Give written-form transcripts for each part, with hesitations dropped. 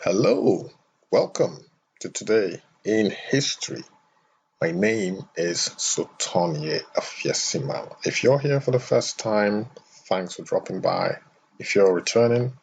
Hello, welcome to Today in History. My name is Sotonye Afiesima. If you're here for the first time, thanks for dropping by. If you're a returning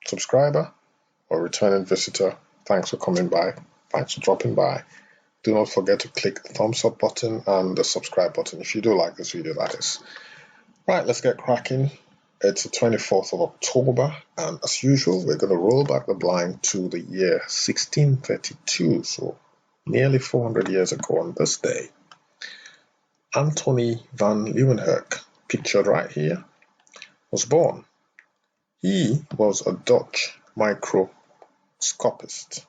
subscriber or returning visitor, thanks for coming by. Thanks for dropping by. Do not forget to click the thumbs up button and the subscribe button if you do like this video, that is. Right, let's get cracking. It's the 24th of October, and as usual, we're going to roll back the blind to the year 1632, so nearly 400 years ago on this day. Antonie van Leeuwenhoek, pictured right here, was born. He was a Dutch microscopist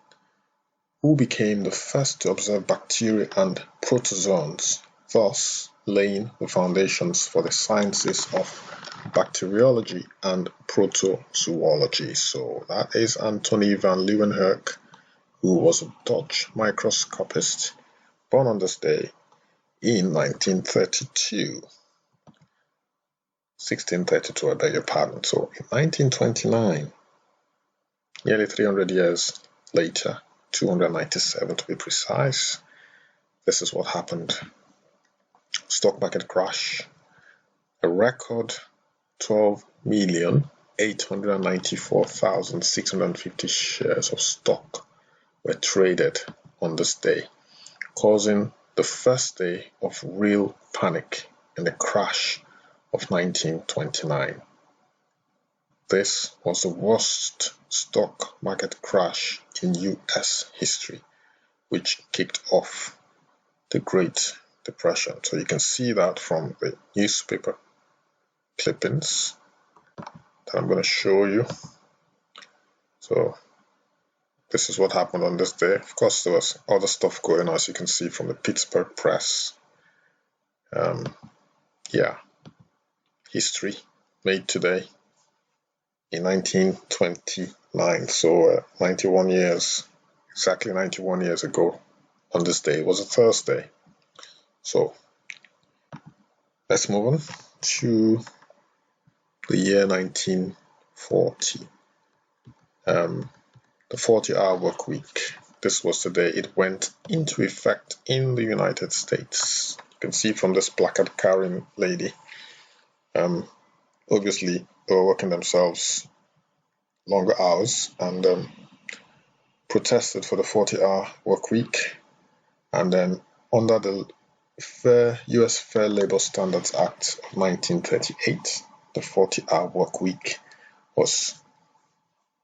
who became the first to observe bacteria and protozoans, thus laying the foundations for the sciences of bacteriology and protozoology. So that is Antonie van Leeuwenhoek, who was a Dutch microscopist born on this day in 1932. 1632, I beg your pardon. So in 1929, nearly 300 years later, 297 to be precise, this is what happened. Stock market crash, a record 12,894,650 shares of stock were traded on this day, causing the first day of real panic in the crash of 1929. This was the worst stock market crash in US history, which kicked off the Great Depression. So you can see that from the newspaper clippings that I'm going to show you. So this is what happened on this day. Of course, there was other stuff going on, as you can see from the Pittsburgh Press. History made today in 1929. So 91 years, exactly 91 years ago on this day. It was a Thursday. So let's move on to the year 1940. The 40-hour work week. This was the day it went into effect in the United States. You can see from this placard carrying lady. Obviously, they were working themselves longer hours and protested for the 40-hour work week. And then under the US Fair Labor Standards Act of 1938, the 40-hour work week was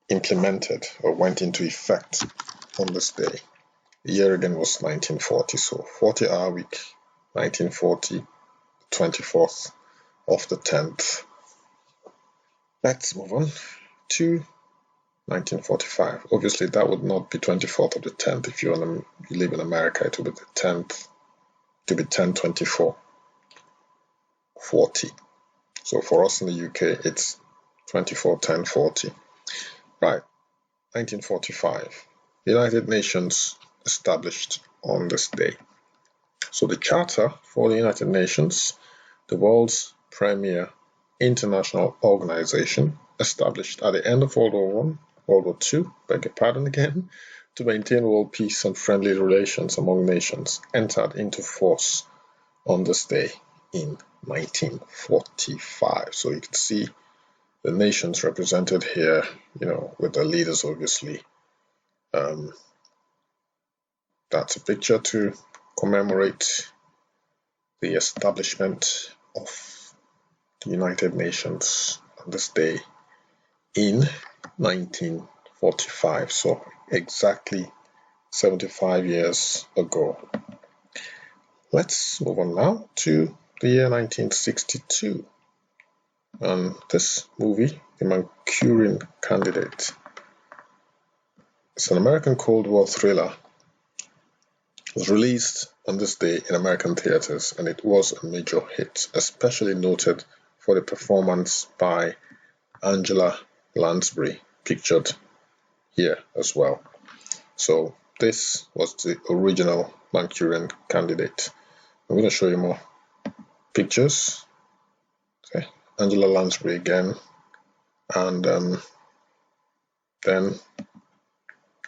implemented or went into effect on this day. The year again was 1940, so 40-hour week, 1940, 24th of the 10th. Let's move on to 1945. Obviously, that would not be 24th of the 10th. If you live in America, it will be the 10th. It will be 10/24, 40. So for us in the UK, it's 24/10/40. Right, 1945. The United Nations established on this day. So the Charter for the United Nations, the world's premier international organization, established at the end of World War I, World War II, beg your pardon again, to maintain world peace and friendly relations among nations, entered into force on this day in 1945. So you can see the nations represented here, with the leaders, obviously. That's a picture to commemorate the establishment of the United Nations on this day in 1945. So exactly 75 years ago. Let's move on now to the year 1962. And this movie, The Manchurian Candidate, it's an American Cold War thriller. It was released on this day in American theaters, and it was a major hit, especially noted for the performance by Angela Lansbury, pictured here as well. So this was the original Manchurian Candidate. I'm going to show you more pictures. Okay, Angela Lansbury again, and then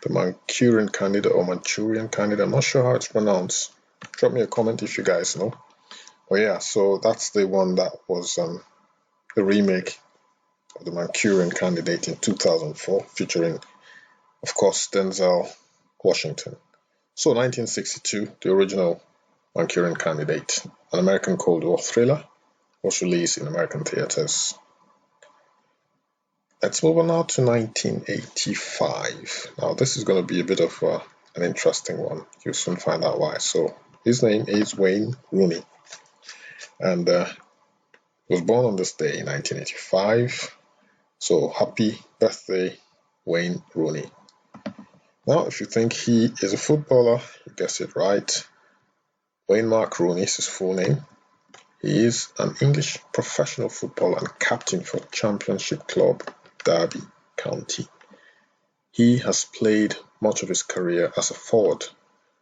the Manchurian Candidate or Manchurian Candidate. I'm not sure how it's pronounced. Drop me a comment if you guys know. Oh yeah, so that's the one that was the remake of the Manchurian Candidate in 2004, featuring, of course, Denzel Washington. So 1962, the original Manchurian Candidate, an American Cold War thriller, was released in American theaters. Let's move on now to 1985. Now this is going to be a bit of an interesting one. You'll soon find out why. So his name is Wayne Rooney, and was born on this day in 1985. So happy birthday, Wayne Rooney. Now, if you think he is a footballer, you guessed it right. Wayne Mark Rooney is his full name. He is an English professional footballer and captain for Championship club Derby County. He has played much of his career as a forward,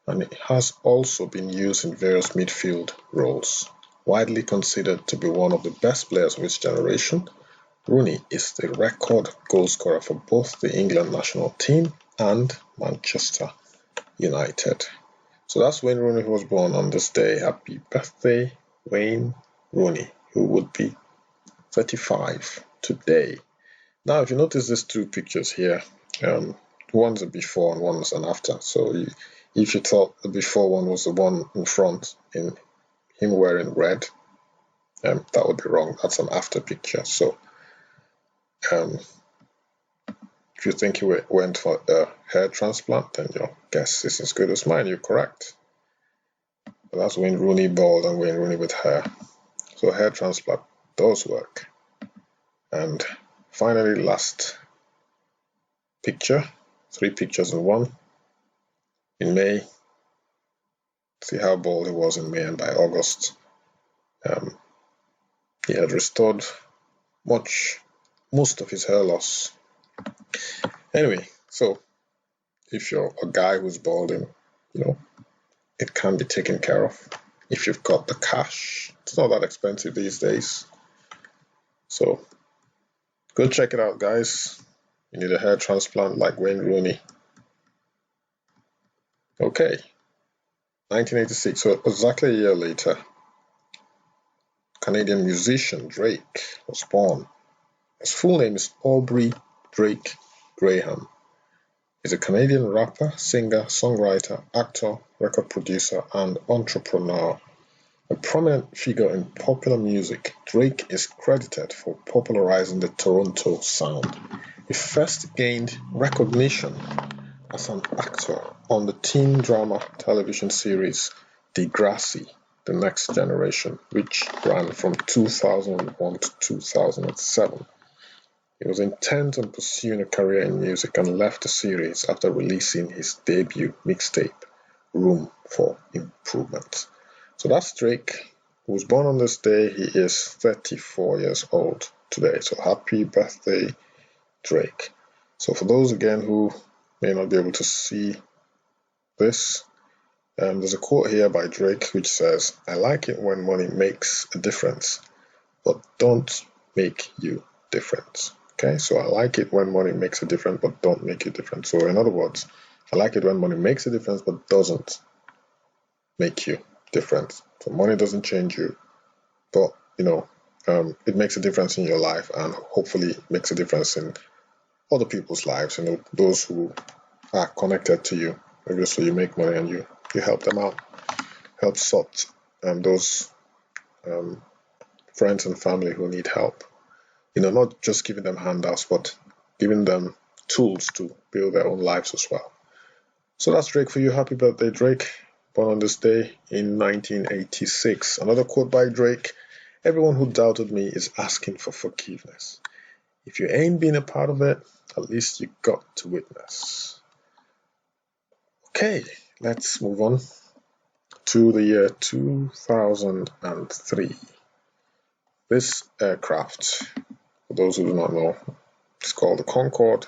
and he has also been used in various midfield roles. Widely considered to be one of the best players of his generation, Rooney is the record goalscorer for both the England national team and Manchester United. So that's Wayne Rooney, who was born on this day. Happy birthday, Wayne Rooney, who would be 35 today. Now, if you notice these two pictures here, one's a before and one's an after. So if you thought the before one was the one in front in him wearing red, that would be wrong. That's an after picture. So if you think he went for a hair transplant, then your guess is as good as mine. You're correct. But that's Wayne Rooney bald and Wayne Rooney with hair. So hair transplant does work. And finally, last picture, 3 pictures in one. In May, see how bald he was in May, and by August, he had restored most of his hair loss. Anyway, so if you're a guy who's balding, it can be taken care of if you've got the cash. It's not that expensive these days. So go check it out, guys. You need a hair transplant like Wayne Rooney. Okay, 1986, so exactly a year later, Canadian musician Drake was born. His full name is Aubrey Drake Graham. He's a Canadian rapper, singer, songwriter, actor, record producer, and entrepreneur. A prominent figure in popular music, Drake is credited for popularizing the Toronto sound. He first gained recognition as an actor on the teen drama television series Degrassi, The Next Generation, which ran from 2001 to 2007. He was intent on pursuing a career in music and left the series after releasing his debut mixtape, Room for Improvement. So that's Drake, who was born on this day. He is 34 years old today. So happy birthday, Drake. So for those, again, who may not be able to see this, there's a quote here by Drake which says, "I like it when money makes a difference, but don't make you different." Okay, so I like it when money makes a difference, but don't make you different. So in other words, I like it when money makes a difference, but doesn't make you different. So money doesn't change you, but it makes a difference in your life, and hopefully makes a difference in other people's lives. Those who are connected to you. Obviously, you make money and you help them out, help sort those friends and family who need help. Not just giving them handouts, but giving them tools to build their own lives as well. So that's Drake for you. Happy birthday, Drake. Born on this day in 1986. Another quote by Drake: "Everyone who doubted me is asking for forgiveness. If you ain't been a part of it, at least you got to witness." Okay, let's move on to the year 2003. This aircraft, for those who do not know, it's called the Concorde.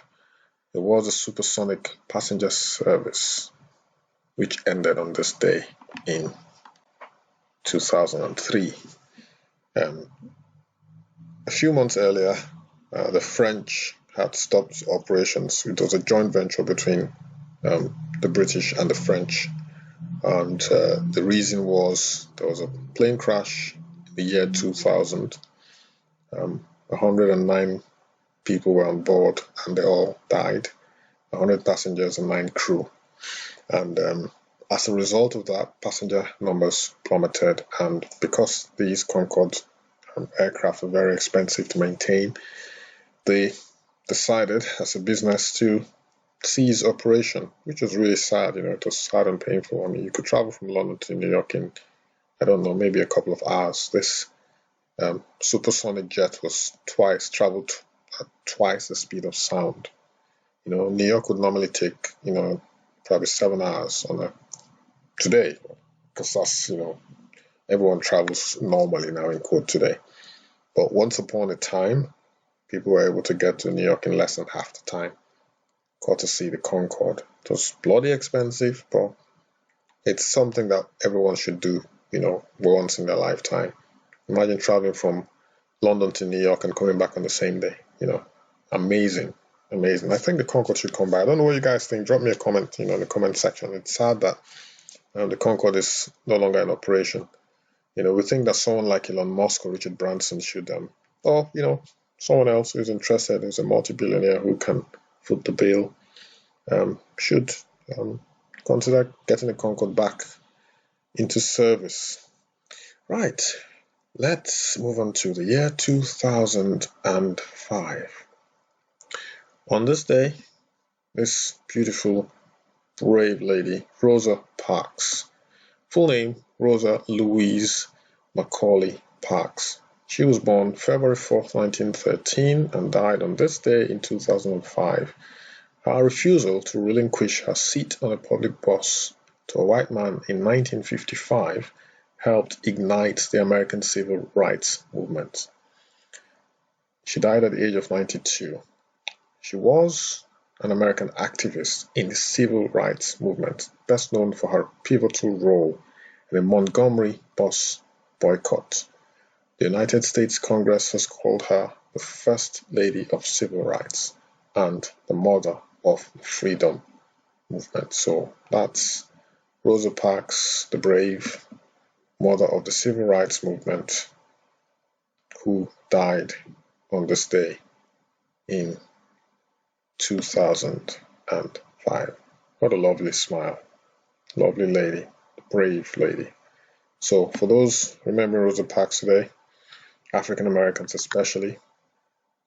It was a supersonic passenger service which ended on this day in 2003. A few months earlier, the French had stopped operations. It was a joint venture between the British and the French. And the reason was there was a plane crash in the year 2000. 109 people were on board and they all died, 100 passengers and 9 crew. And as a result of that, passenger numbers plummeted. And because these Concorde aircraft are very expensive to maintain, they decided as a business to cease operation, which was really sad. It was sad and painful. I mean, you could travel from London to New York in, I don't know, maybe a couple of hours. This supersonic jet was traveled at twice the speed of sound. New York would normally take, probably 7 hours today, because that's, everyone travels normally now in quote today. But once upon a time, people were able to get to New York in less than half the time, courtesy the Concorde. It was bloody expensive, but it's something that everyone should do, once in their lifetime. Imagine traveling from London to New York and coming back on the same day. Amazing. I think the Concorde should come back. I don't know what you guys think. Drop me a comment, in the comment section. It's sad that the Concorde is no longer in operation. We think that someone like Elon Musk or Richard Branson should, or someone else who's interested, who's a multi-billionaire who can foot the bill, should consider getting the Concorde back into service. Right. Let's move on to the year 2005. On this day, this beautiful, brave lady, Rosa Parks, full name Rosa Louise Macaulay Parks. She was born February 4th, 1913 and died on this day in 2005. Her refusal to relinquish her seat on a public bus to a white man in 1955 helped ignite the American civil rights movement. She died at the age of 92. She was an American activist in the civil rights movement, best known for her pivotal role in the Montgomery bus boycott. The United States Congress has called her the First Lady of Civil Rights and the Mother of the Freedom Movement. So that's Rosa Parks, the brave mother of the Civil Rights Movement, who died on this day in 2005. What a lovely smile. Lovely lady. Brave lady. So for those remembering Rosa Parks today, African Americans especially,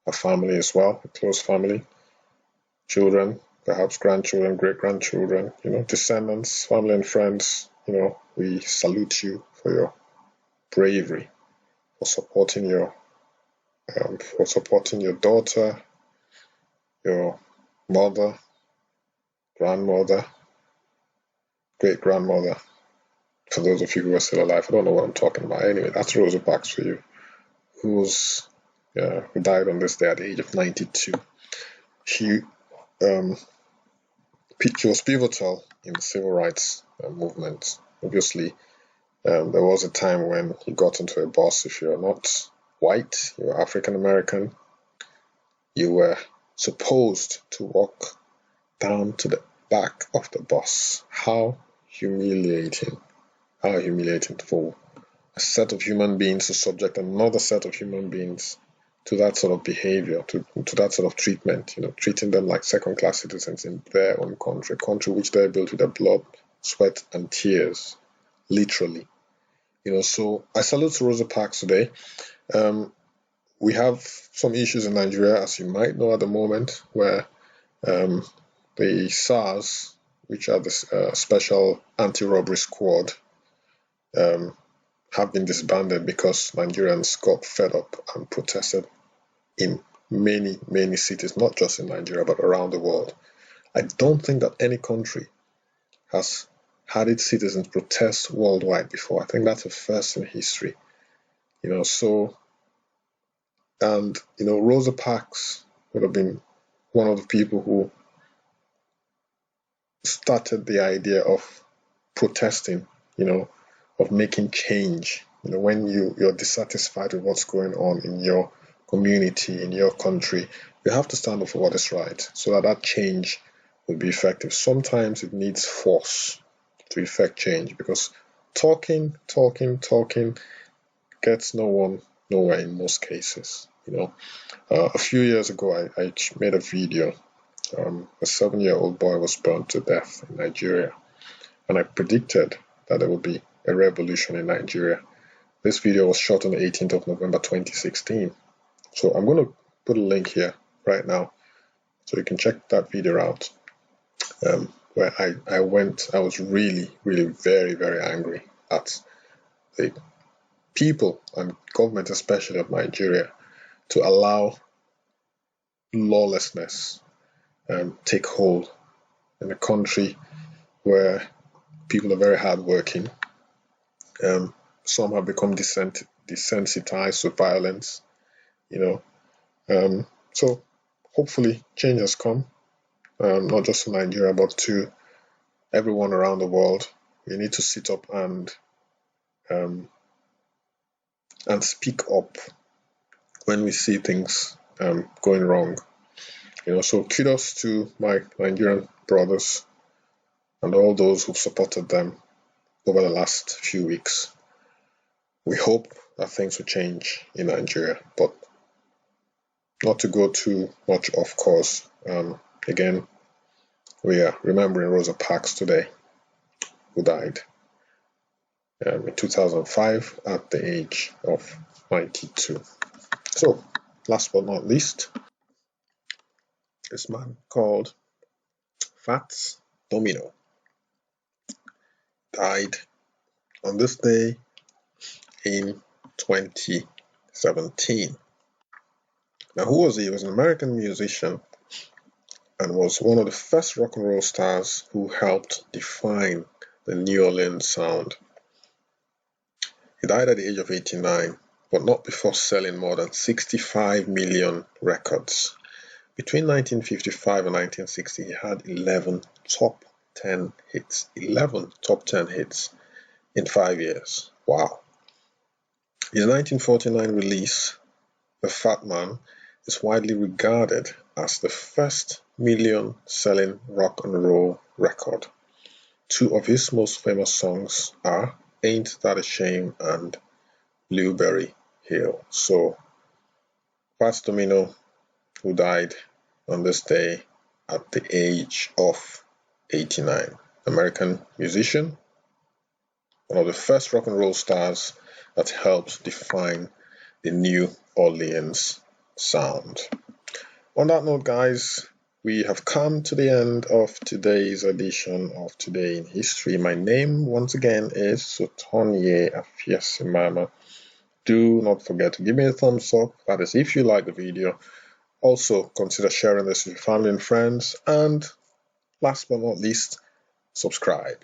a family as well, a close family, children, perhaps grandchildren, great-grandchildren, descendants, family and friends, we salute you for your bravery, for supporting your daughter, your mother, grandmother, great-grandmother. For those of you who are still alive, I don't know what I'm talking about. Anyway, that's Rosa Parks for you, who died on this day at the age of 92. She was pivotal in the civil rights movement. Obviously, there was a time when you got into a bus, if you're not white, you're African American, you were supposed to walk down to the back of the bus. How humiliating for a set of human beings to subject another set of human beings to that sort of behavior, to that sort of treatment, treating them like second-class citizens in their own country, a country which they built with their blood, sweat, and tears, literally. So I salute Rosa Parks today. We have some issues in Nigeria, as you might know at the moment, where the SARS, which are the Special Anti-Robbery Squad, have been disbanded because Nigerians got fed up and protested in many, many cities, not just in Nigeria, but around the world. I don't think that any country has had its citizens protest worldwide before. I think that's a first in history. Rosa Parks would have been one of the people who started the idea of protesting, of making change. When you're dissatisfied with what's going on in your community, in your country, you have to stand up for what is right so that change will be effective. Sometimes it needs force to effect change, because talking gets no one nowhere in most cases. A few years ago, I made a video. A 7-year-old boy was burned to death in Nigeria, and I predicted that there would be a revolution in Nigeria. This video was shot on the 18th of November 2016. So I'm going to put a link here right now so you can check that video out, where I was really, really very, very angry at the people and government, especially of Nigeria, to allow lawlessness take hold in a country where people are very hardworking. Some have become desensitized to violence, so hopefully change has come, not just to Nigeria, but to everyone around the world. We need to sit up and speak up when we see things going wrong. So kudos to my Nigerian brothers and all those who've supported them over the last few weeks. We hope that things will change in Nigeria, but not to go too much off course. Again, we are remembering Rosa Parks today, who died in 2005 at the age of 92. So, last but not least, this man called Fats Domino died on this day in 2017. Now, who was he? He was an American musician and was one of the first rock and roll stars who helped define the New Orleans sound. He died at the age of 89, but not before selling more than 65 million records. Between 1955 and 1960, he had 11 top 10 hits. 11 top 10 hits in 5 years. Wow. His 1949 release, The Fat Man, is widely regarded as the first million-selling rock and roll record. Two of his most famous songs are Ain't That a Shame and Blueberry Hill. So, Fats Domino, who died on this day at the age of 89. American musician, one of the first rock and roll stars that helped define the New Orleans sound. On that note, guys, we have come to the end of today's edition of Today in History. My name, once again, is Sotonye Afiesimama. Do not forget to give me a thumbs up, that is if you like the video. Also, consider sharing this with your family and friends. And last but not least, subscribe.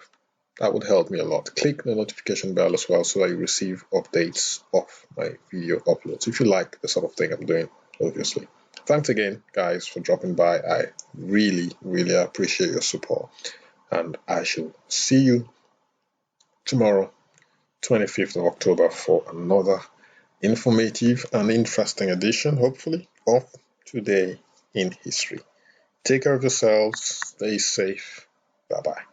That would help me a lot. Click the notification bell as well so that you receive updates of my video uploads, if you like the sort of thing I'm doing, obviously. Thanks again, guys, for dropping by. I really, really appreciate your support. And I shall see you tomorrow, 25th of October, for another informative and interesting edition, hopefully, of Today in History. Take care of yourselves. Stay safe. Bye-bye.